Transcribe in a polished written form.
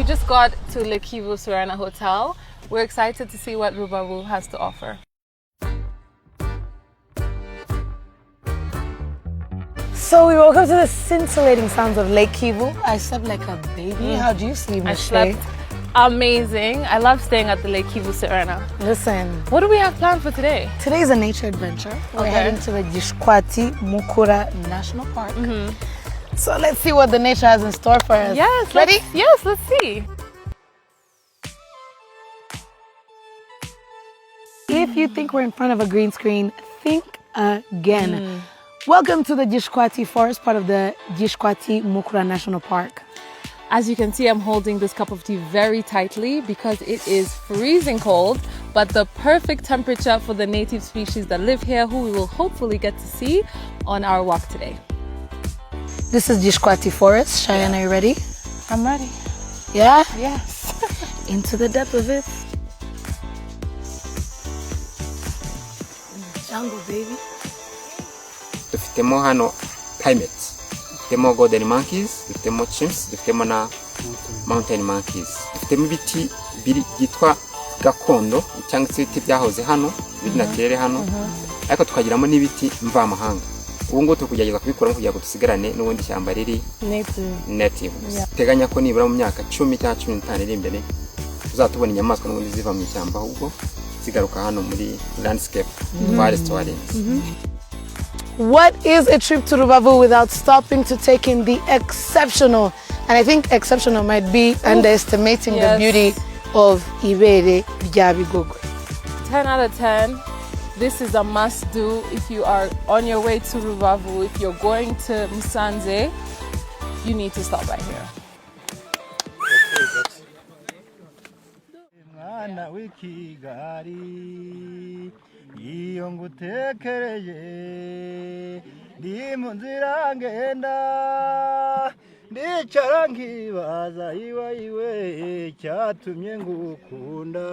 We just got to Lake Kivu Serena Hotel. We're excited to see what Rubavu has to offer. So we woke up to the scintillating sounds of Lake Kivu. I slept like a baby. How do you sleep, I slept amazing. I love staying at the Lake Kivu Serena. Listen. What do we have planned for today? Today's a nature adventure. We're heading to the Gishwati Mukura National Park. So let's see what the nature has in store for us. Yes. Ready? Yes, let's see. If you think we're in front of a green screen, think again. Welcome to the Gishwati Forest, part of the Gishwati Mukura National Park. As you can see, I'm holding this cup of tea very tightly because it is freezing cold, but the perfect temperature for the native species that live here, who we will hopefully get to see on our walk today. This is Gishwati Forest. Cheyenne, are you ready? I'm ready. Yeah? Yes. Into the depth of it. Jungle, baby. Dufitemo hano primates, dufitemo golden monkeys, dufitemo chimps, dufitemo na mountain monkeys, dufitemo ibiti byitwa gakondo cyangwa se ibiti byahoze hano biri natere hano, ariko tukagiramo n'ibiti mvamahanga. Ubu ngo tukugerageza kubikuramo kugira ngo dusigarane n'ubundi shyamba riri native. Teganya ko nibura mu myaka 10 cyangwa 15 iri imbere tuzatubona inyamaswa n'ubundi ziva mu ishyamba, ahubwo zigaruka hano muri landscape forest wilderness. What is a trip to Rubavu without stopping to take in the exceptional, and I think exceptional might be underestimating the beauty of Ibere bya Bigogwe. 10 out of 10. This is a must-do if you are on your way to Rubavu. If you're going to Musanze, you need to stop by here. Iyo ngutekereje ndi mu nzira ngenda ndicara nkibaza iwe cyatumye ngukunda.